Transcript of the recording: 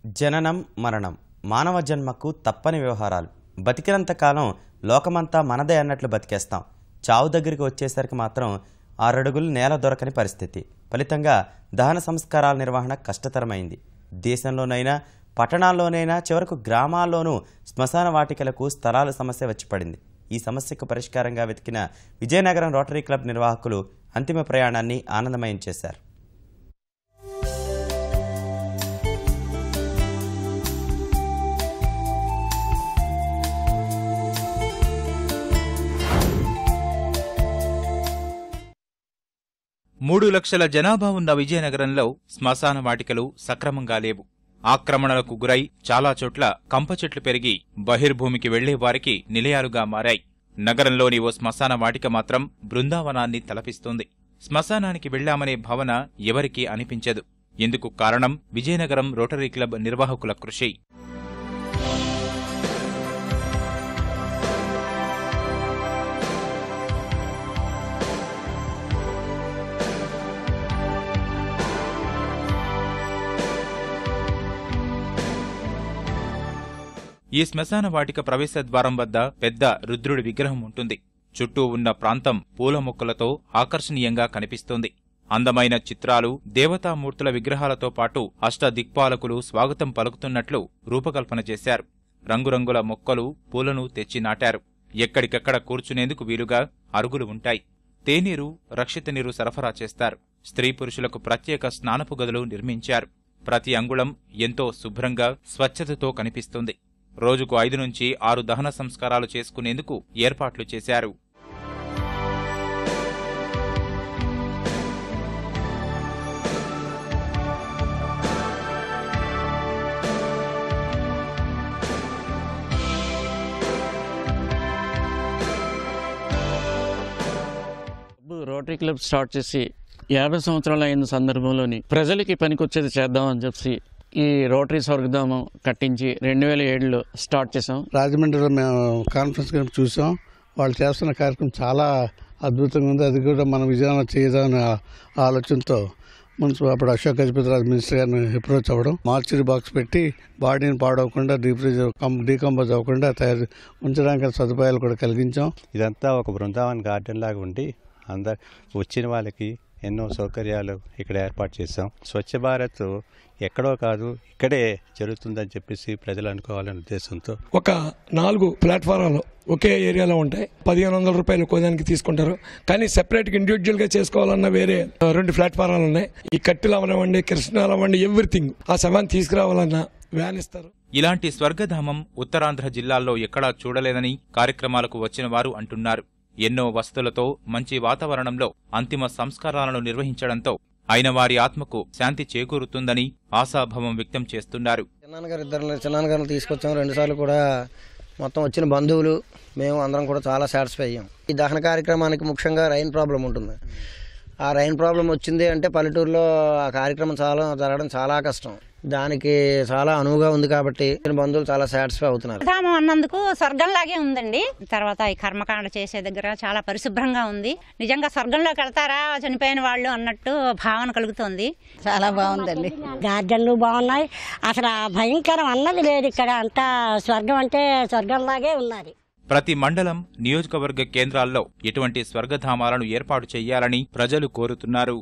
జననం మరణం మానవ జన్మకు తప్పని వ్యవహారాలు. బతికినంత కాలం లోకమంతా మనదే అన్నట్లు బతికేస్తాం. చావు దగ్గరికి వచ్చేసరికి మాత్రం 6 అడుగులు నేల దొరకని పరిస్థితి. ఫలితంగా దహన సంస్కారాల నిర్వహణ కష్టతరమైంది. దేశంలోనైనా పట్టణాల్లోనైనా చివరకు గ్రామాల్లోనూ శ్మశాన వాటికలకు స్థలాల సమస్య వచ్చి పడింది. ఈ సమస్యకు పరిష్కారంగా వెతికిన విజయనగరం రోటరీ క్లబ్ నిర్వాహకులు అంతిమ ప్రయాణాన్ని ఆనందమయం చేశారు. మూడు లక్షల జనాభా ఉన్న విజయనగరంలో శ్మశాన వాటికలు సక్రమంగా లేవు. ఆక్రమణలకు గురై చాలా చోట్ల కంపచెట్లు పెరిగి బహిర్భూమికి వెళ్లే వారికి నిలయాలుగా మారాయి. నగరంలోని ఓ శ్మశాన వాటిక మాత్రం బృందావనాన్ని తలపిస్తోంది. శ్మశానానికి వెళ్లామనే భావన ఎవరికీ అనిపించదు. ఇందుకు కారణం విజయనగరం రోటరీ క్లబ్ నిర్వాహకుల కృషి. ఈ శ్మశాన వాటిక ప్రవేశద్వారం వద్ద పెద్ద రుద్రుడి విగ్రహం ఉంటుంది. చుట్టూ ఉన్న ప్రాంతం పూల మొక్కలతో ఆకర్షణీయంగా కనిపిస్తోంది. అందమైన చిత్రాలు, దేవతామూర్తుల విగ్రహాలతో పాటు అష్టదిక్పాలకులు స్వాగతం పలుకుతున్నట్లు రూపకల్పన చేశారు. రంగురంగుల మొక్కలు, పూలను తెచ్చి నాటారు. ఎక్కడికక్కడ కూర్చునేందుకు వీలుగా అరుగులు ఉంటాయి. తేనీరు, రక్షిత నీరు సరఫరా చేస్తారు. స్త్రీ పురుషులకు ప్రత్యేక స్నానపు గదులు నిర్మించారు. ప్రతి అంగుళం ఎంతో శుభ్రంగా, స్వచ్ఛతతో కనిపిస్తుంది. రోజుకు 5 నుంచి 6 దహన సంస్కారాలు చేసుకునేందుకు ఏర్పాట్లు చేశారు. రోటరీ క్లబ్ స్టార్ట్ చేసి 50 సంవత్సరాలు అయిన సందర్భంలోని ప్రజలకి పనికొచ్చేది చేద్దామని చెప్పి ఈ రోటరీ స్వర్గధామం కట్టించి 2007లో స్టార్ట్ చేసాం. రాజమండ్రిలో మేము కాన్ఫరెన్స్ చూసాం. వాళ్ళు చేస్తున్న కార్యక్రమం చాలా అద్భుతంగా ఉంది. అది కూడా మనం విజయనగరం చేయదామనే ఆలోచనతో మున్సిపల్ అప్పుడు అశోక్ గజపతిరాజు మినిస్టర్ గారిని అప్రోచ్ అవ్వడం, మార్చరీ బాక్స్ పెట్టి బాడీని పాడవకుండా డీకంపోజ్ అవ్వకుండా ఉంచడానికి సదుపాయాలు కూడా కలిగించాం. ఇదంతా ఒక బృందావన్ గార్డెన్ లాగా ఉండి అందరు వచ్చిన వాళ్ళకి ఎన్నో సౌకర్యాలు ఇక్కడ ఏర్పాటు చేశాం. స్వచ్ఛ భారత్ ఎక్కడో కాదు, ఇక్కడే జరుగుతుందని చెప్పేసి ప్రజలు అనుకోవాలనే ఉద్దేశంతో ఒక 4 ప్లాట్ఫారాలు ఒకే ఏరియాలో ఉంటాయి. 1500 రూపాయలు కోదానికి తీసుకుంటారు. కానీ సెపరేట్గా ఇండివిజువల్గా చేసుకోవాలన్న వేరే 2 ప్లాట్ఫారాలు ఉన్నాయి. ఈ కట్టెలు అవనివ్వండి, కృష్ణాలు అవ్వండి, ఎవ్రీథింగ్ ఆ శవాన్ని తీసుకురావాలన్నా వ్యాన్ ఇస్తారు. ఇలాంటి స్వర్గధామం ఉత్తరాంధ్ర జిల్లాల్లో ఎక్కడా చూడలేదని కార్యక్రమాలకు వచ్చిన వారు అంటున్నారు. ఎన్నో వసతులతో మంచి వాతావరణంలో అంతిమ సంస్కారాలను నిర్వహించడంతో అయిన వారి ఆత్మకు శాంతి చేకూరుతుందని ఆశాభావం వ్యక్తం చేస్తున్నారు. చిన్నాన్నగారిని తీసుకొచ్చాం. 2 సార్లు కూడా మొత్తం వచ్చిన బంధువులు మేము అందరం కూడా చాలా సాటిస్ఫై అయ్యాం. ఈ దహన కార్యక్రమానికి ముఖ్యంగా రైన్ ప్రాబ్లం ఉంటుంది. ఆ రైన్ ప్రాబ్లం వచ్చింది అంటే పల్లెటూరులో ఆ కార్యక్రమం జరగడం చాలా కష్టం. దానికి చాలా అనువుగా ఉంది కాబట్టి బంధువులు చాలా సాటిస్ఫై అవుతున్నారు. ధామం అన్నందుకు స్వర్గంలాగే ఉందండి. తర్వాత ఈ కర్మకాండ చేసే దగ్గర చాలా పరిశుభ్రంగా ఉంది. నిజంగా స్వర్గంలోకి వెళ్తారా చనిపోయిన వాళ్ళు అన్నట్టు భావన కలుగుతోంది. చాలా బాగుందండి. గార్డెన్లు బాగున్నాయి. అసలు భయంకరం అన్నది లేదు ఇక్కడ. అంతా స్వర్గం అంటే స్వర్గంలాగే ఉన్నది. ప్రతి మండలం, నియోజకవర్గ కేంద్రాల్లో ఇటువంటి స్వర్గధామాలను ఏర్పాటు చేయాలని ప్రజలు కోరుతున్నారు.